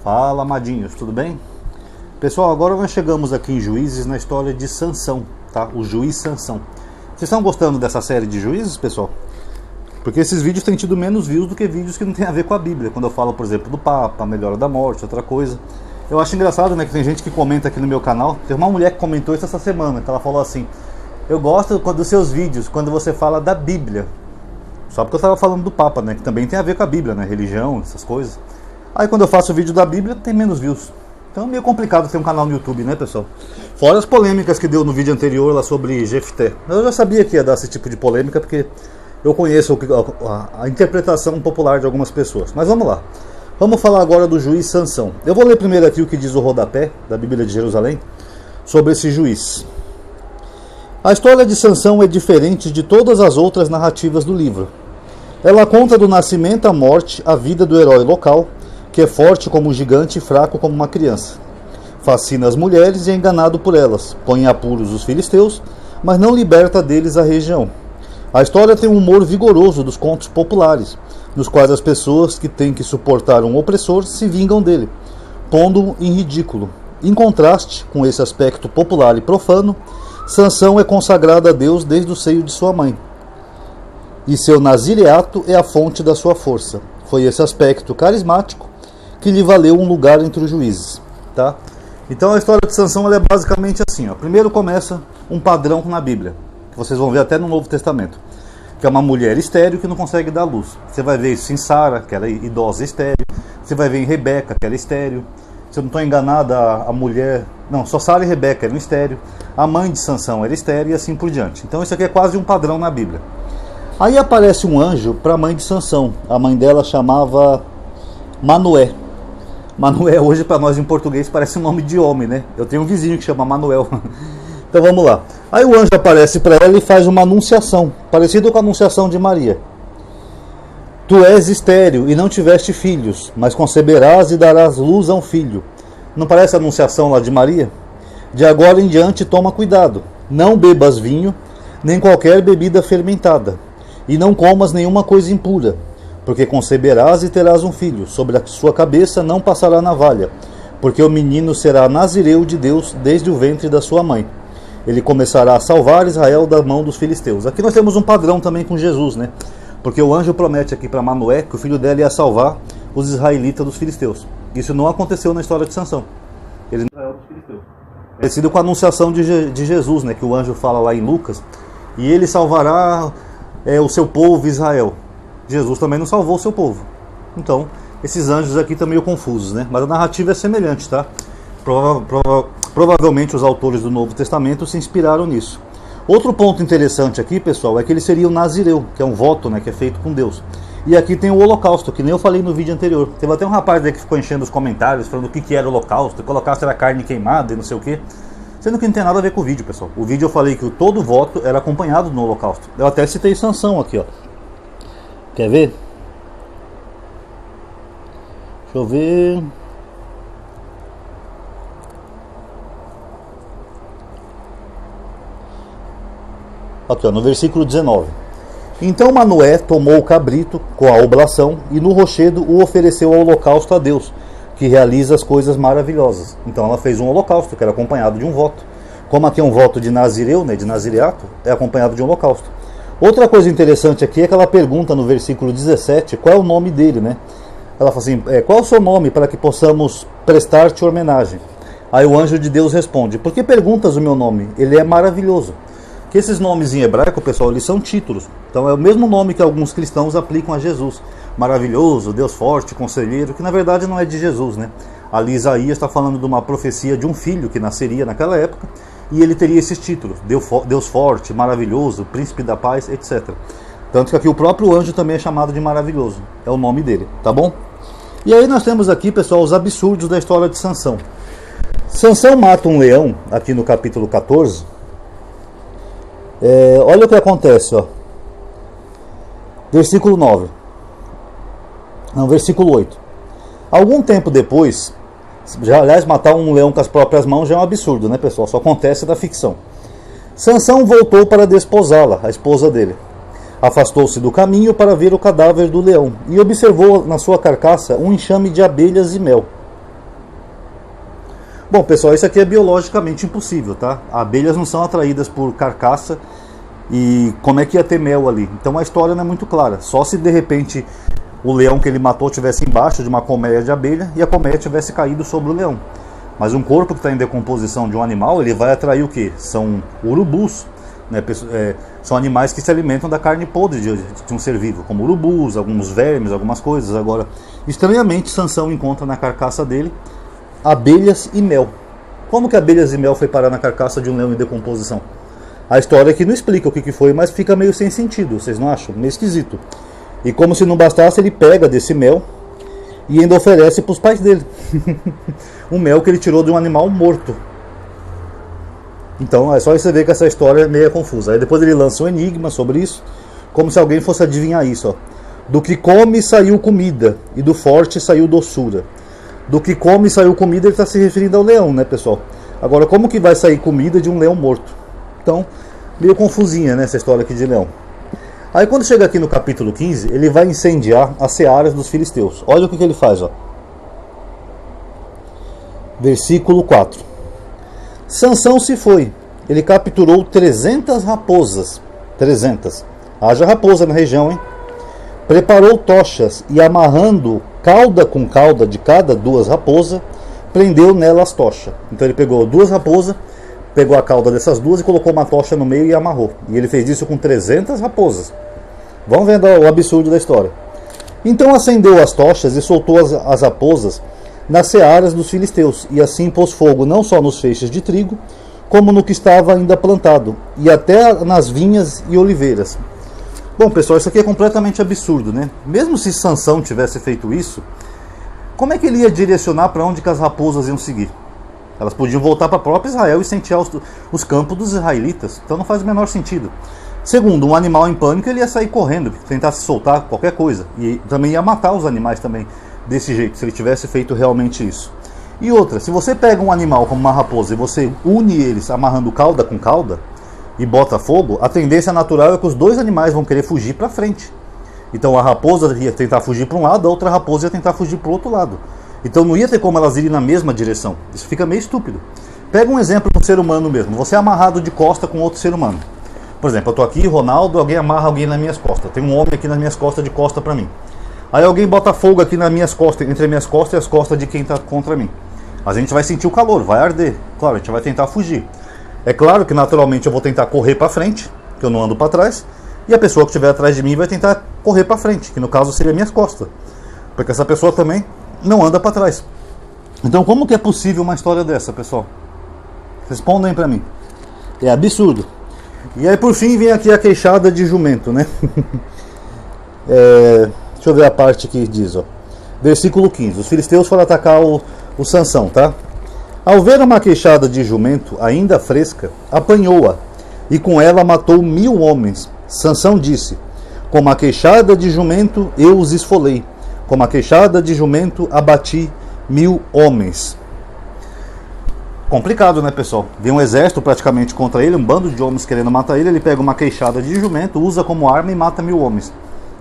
Fala, amadinhos, tudo bem? Pessoal, agora nós chegamos aqui em Juízes na história de Sansão, tá? O juiz Sansão. Vocês estão gostando dessa série de juízes, pessoal? Porque esses vídeos têm tido menos views do que vídeos que não tem a ver com a Bíblia. Quando eu falo, por exemplo, do Papa, a melhora da morte, outra coisa. Eu acho engraçado, né, que tem gente que comenta aqui no meu canal. Tem uma mulher que comentou isso essa semana, que ela falou assim: eu gosto dos seus vídeos quando você fala da Bíblia. Só porque eu estava falando do Papa, né, que também tem a ver com a Bíblia, né, religião, essas coisas. Aí quando eu faço o vídeo da Bíblia, tem menos views. Então é meio complicado ter um canal no YouTube, né, pessoal? Fora as polêmicas que deu no vídeo anterior lá sobre Jefté. Eu já sabia que ia dar esse tipo de polêmica, porque eu conheço a interpretação popular de algumas pessoas. Mas vamos lá. Vamos falar agora do juiz Sansão. Eu vou ler primeiro aqui o que diz o rodapé da Bíblia de Jerusalém sobre esse juiz. A história de Sansão é diferente de todas as outras narrativas do livro. Ela conta do nascimento à morte, a vida do herói local, que é forte como um gigante e fraco como uma criança. Fascina as mulheres e é enganado por elas, põe em apuros os filisteus, mas não liberta deles a região. A história tem um humor vigoroso dos contos populares, nos quais as pessoas que têm que suportar um opressor se vingam dele, pondo-o em ridículo. Em contraste com esse aspecto popular e profano, Sansão é consagrado a Deus desde o seio de sua mãe, e seu nazireato é a fonte da sua força. Foi esse aspecto carismático que lhe valeu um lugar entre os juízes, tá? Então a história de Sansão ela é basicamente assim, ó. Primeiro começa um padrão na Bíblia, que vocês vão ver até no Novo Testamento, que é uma mulher estéril que não consegue dar luz. Você vai ver isso em Sara, que era idosa estéril. Você vai ver em Rebeca, que era estéril. Se eu não estou enganado, a mulher... Não, só Sara e Rebeca eram estéril. A mãe de Sansão era estéril e assim por diante. Então isso aqui é quase um padrão na Bíblia. Aí aparece um anjo para a mãe de Sansão. A mãe dela chamava Manoé. Manoé hoje para nós em português parece um nome de homem, né? Eu tenho um vizinho que chama Manuel. Então vamos lá. Aí o anjo aparece para ela e faz uma anunciação, parecida com a anunciação de Maria. Tu és estéril e não tiveste filhos, mas conceberás e darás luz a um filho. Não parece a anunciação lá de Maria? De agora em diante toma cuidado. Não bebas vinho, nem qualquer bebida fermentada. E não comas nenhuma coisa impura, porque conceberás e terás um filho. Sobre a sua cabeça não passará navalha, porque o menino será nazireu de Deus desde o ventre da sua mãe. Ele começará a salvar Israel da mão dos filisteus. Aqui nós temos um padrão também com Jesus, né? Porque o anjo promete aqui para Manoé que o filho dela ia salvar os israelitas dos filisteus. Isso não aconteceu na história de Sansão. Ele não é dos filisteus. É parecido com a anunciação de Jesus, né? Que o anjo fala lá em Lucas. E ele salvará o seu povo Israel. Jesus também não salvou o seu povo. Então, esses anjos aqui estão meio confusos, né? Mas a narrativa é semelhante, tá? Provavelmente os autores do Novo Testamento se inspiraram nisso. Outro ponto interessante aqui, pessoal, é que ele seria o nazireu, que é um voto, né, que é feito com Deus. E aqui tem o holocausto, que nem eu falei no vídeo anterior. Teve até um rapaz aí que ficou enchendo os comentários, falando o que era o holocausto, que o holocausto era carne queimada e não sei o que. Sendo que não tem nada a ver com o vídeo, pessoal. O vídeo eu falei que todo voto era acompanhado no holocausto. Eu até citei Sansão aqui, ó. Quer ver? Deixa eu ver... Aqui, ó, no versículo 19. Então Manoé tomou o cabrito com a oblação e no rochedo o ofereceu ao holocausto a Deus, que realiza as coisas maravilhosas. Então ela fez um holocausto, que era acompanhado de um voto. Como aqui é um voto de nazireu, né, de nazireato, é acompanhado de um holocausto. Outra coisa interessante aqui é que ela pergunta no versículo 17 qual é o nome dele, né? Ela fala assim, qual é o seu nome para que possamos prestar-te homenagem? Aí o anjo de Deus responde, por que perguntas o meu nome? Ele é maravilhoso. Que esses nomes em hebraico, pessoal, eles são títulos. Então é o mesmo nome que alguns cristãos aplicam a Jesus. Maravilhoso, Deus forte, conselheiro, que na verdade não é de Jesus, né? Ali Isaías está falando de uma profecia de um filho que nasceria naquela época e ele teria esses títulos, Deus forte, maravilhoso, príncipe da paz, etc. Tanto que aqui o próprio anjo também é chamado de maravilhoso. É o nome dele, tá bom? E aí nós temos aqui, pessoal, os absurdos da história de Sansão. Sansão mata um leão, aqui no capítulo 14... olha o que acontece, ó. Versículo 9. Não, versículo 8. Algum tempo depois, aliás, matar um leão com as próprias mãos já é um absurdo, né, pessoal? Só acontece na ficção. Sansão voltou para desposá-la, a esposa dele. Afastou-se do caminho para ver o cadáver do leão e observou na sua carcaça um enxame de abelhas e mel. Bom, pessoal, isso aqui é biologicamente impossível, tá? Abelhas não são atraídas por carcaça, e como é que ia ter mel ali? Então a história não é muito clara. Só se de repente o leão que ele matou estivesse embaixo de uma colmeia de abelha e a colmeia tivesse caído sobre o leão. Mas um corpo que está em decomposição de um animal, ele vai atrair o quê? São urubus, né? São animais que se alimentam da carne podre de um ser vivo, como urubus, alguns vermes, algumas coisas. Agora, estranhamente, Sansão encontra na carcaça dele abelhas e mel. Como que abelhas e mel foi parar na carcaça de um leão em decomposição? A história aqui não explica o que foi, mas fica meio sem sentido, vocês não acham? Meio esquisito. E como se não bastasse, ele pega desse mel e ainda oferece para os pais dele. Um mel que ele tirou de um animal morto. Então é só você ver que essa história é meio confusa. Aí depois ele lança um enigma sobre isso, como se alguém fosse adivinhar isso. Ó. Do que come saiu comida, e do forte saiu doçura. Do que come saiu comida, ele está se referindo ao leão, né, pessoal? Agora, como que vai sair comida de um leão morto? Então, meio confusinha, né, essa história aqui de leão. Aí quando chega aqui no capítulo 15, ele vai incendiar as searas dos filisteus. Olha o que ele faz, ó. Versículo 4. Sansão se foi. Ele capturou 300 raposas. 300. Haja raposa na região, hein? Preparou tochas e, amarrando cauda com cauda de cada duas raposas, prendeu nelas as tochas. Então ele pegou duas raposas, pegou a cauda dessas duas e colocou uma tocha no meio e amarrou. E ele fez isso com 300 raposas. Vamos vendo o absurdo da história. Então acendeu as tochas e soltou as raposas nas searas dos filisteus, e assim pôs fogo não só nos feixes de trigo, como no que estava ainda plantado, e até nas vinhas e oliveiras. Bom, pessoal, isso aqui é completamente absurdo, né? Mesmo se Sansão tivesse feito isso, como é que ele ia direcionar para onde que as raposas iam seguir? Elas podiam voltar para o próprio Israel e incendiar os campos dos israelitas. Então não faz o menor sentido. Segundo, um animal em pânico, ele ia sair correndo, tentar se soltar, qualquer coisa. E também ia matar os animais também, desse jeito, se ele tivesse feito realmente isso. E outra, se você pega um animal como uma raposa e você une eles amarrando cauda com cauda e bota fogo, a tendência natural é que os dois animais vão querer fugir para frente. Então a raposa ia tentar fugir para um lado, a outra raposa ia tentar fugir para o outro lado. Então não ia ter como elas irem na mesma direção. Isso fica meio estúpido. Pega um exemplo do ser humano mesmo. Você é amarrado de costa com outro ser humano. Por exemplo, eu estou aqui, Ronaldo, alguém amarra alguém nas minhas costas. Tem um homem aqui nas minhas costas de costa para mim. Aí alguém bota fogo aqui nas minhas costas, entre as minhas costas e as costas de quem está contra mim. A gente vai sentir o calor, vai arder. Claro, a gente vai tentar fugir. É claro que naturalmente eu vou tentar correr para frente, que eu não ando para trás. E a pessoa que estiver atrás de mim vai tentar correr para frente, que no caso seria minhas costas. Porque essa pessoa também não anda para trás. Então como que é possível uma história dessa, pessoal? Respondem para mim. É absurdo. E aí por fim vem aqui a queixada de jumento, né? Deixa eu ver a parte que diz, ó. Versículo 15. Os filisteus foram atacar o Sansão, tá? Ao ver uma queixada de jumento ainda fresca, apanhou-a e com ela matou 1000 homens. Sansão disse: com uma queixada de jumento eu os esfolei, com uma queixada de jumento abati 1000 homens. Complicado, né, pessoal? Vem um exército praticamente contra ele, um bando de homens querendo matar ele. Ele pega uma queixada de jumento, usa como arma e mata 1000 homens.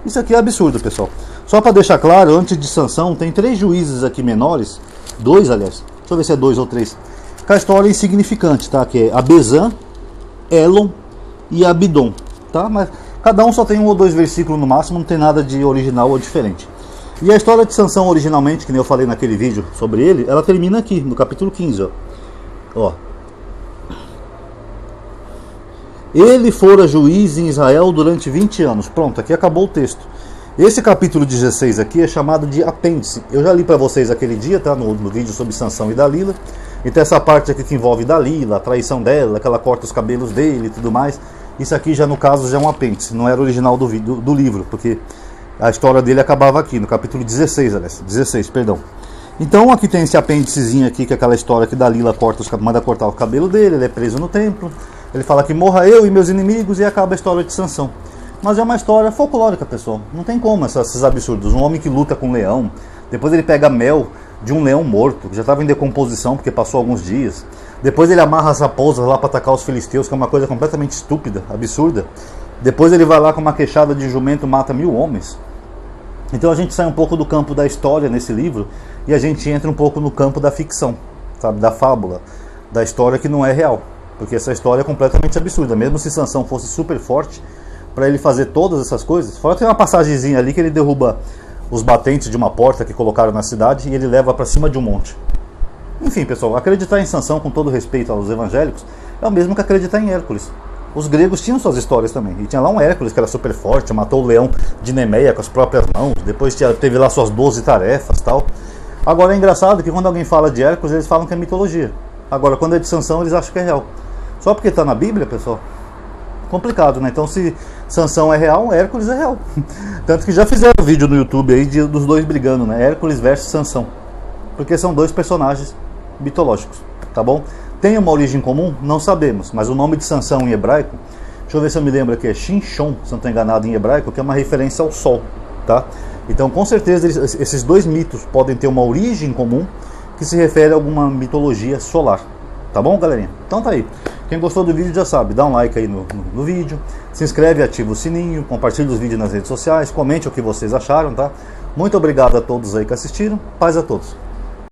Isso aqui é absurdo, pessoal. Só para deixar claro, antes de Sansão, tem 3 juízes aqui menores, 2 aliás, deixa eu ver se é 2 ou 3, com a história insignificante, tá? Que é Abezã, Elon e Abidom, tá? Mas cada um só tem 1 ou 2 versículos no máximo, não tem nada de original ou diferente. E a história de Sansão originalmente, que nem eu falei naquele vídeo sobre ele, ela termina aqui, no capítulo 15, ó. Ele fora juiz em Israel durante 20 anos. Pronto, aqui acabou o texto. Esse capítulo 16 aqui é chamado de apêndice. Eu já li para vocês aquele dia, tá? No vídeo sobre Sansão e Dalila. Então essa parte aqui que envolve Dalila, a traição dela, que ela corta os cabelos dele e tudo mais. Isso aqui já no caso já é um apêndice, não era original do livro, porque a história dele acabava aqui, no capítulo 16, aliás. 16, perdão. Então aqui tem esse apêndicezinho aqui, que é aquela história que Dalila manda cortar o cabelo dele, ele é preso no templo. Ele fala que morra eu e meus inimigos e acaba a história de Sansão. Mas é uma história folclórica, pessoal. Não tem como esses absurdos. Um homem que luta com um leão, depois ele pega mel de um leão morto, que já estava em decomposição porque passou alguns dias. Depois ele amarra as raposas lá para atacar os filisteus, que é uma coisa completamente estúpida, absurda. Depois ele vai lá com uma queixada de jumento e mata 1000 homens. Então a gente sai um pouco do campo da história nesse livro e a gente entra um pouco no campo da ficção. sabe, da fábula, da história que não é real. Porque essa história é completamente absurda. Mesmo se Sansão fosse super forte para ele fazer todas essas coisas. Fora tem uma passagemzinha ali que ele derruba os batentes de uma porta que colocaram na cidade e ele leva para cima de um monte. Enfim, pessoal, acreditar em Sansão, com todo respeito aos evangélicos, é o mesmo que acreditar em Hércules. Os gregos tinham suas histórias também. E tinha lá um Hércules que era super forte, matou o leão de Nemeia com as próprias mãos. Depois teve lá suas 12 tarefas e tal. Agora é engraçado que quando alguém fala de Hércules, eles falam que é mitologia. Agora, quando é de Sansão, eles acham que é real. Só porque está na Bíblia, pessoal, complicado, né? Então, se Sansão é real, Hércules é real. Tanto que já fizeram vídeo no YouTube aí dos dois brigando, né? Hércules versus Sansão. Porque são dois personagens mitológicos, tá bom? Tem uma origem comum? Não sabemos, mas o nome de Sansão em hebraico, deixa eu ver se eu me lembro aqui, é Shinshon, se não estou enganado, em hebraico, que é uma referência ao sol, tá? Então, com certeza, esses dois mitos podem ter uma origem comum que se refere a alguma mitologia solar, tá bom, galerinha? Então tá aí. Quem gostou do vídeo já sabe, dá um like aí no vídeo, se inscreve, ativa o sininho, compartilha os vídeos nas redes sociais, comente o que vocês acharam, tá? Muito obrigado a todos aí que assistiram, paz a todos.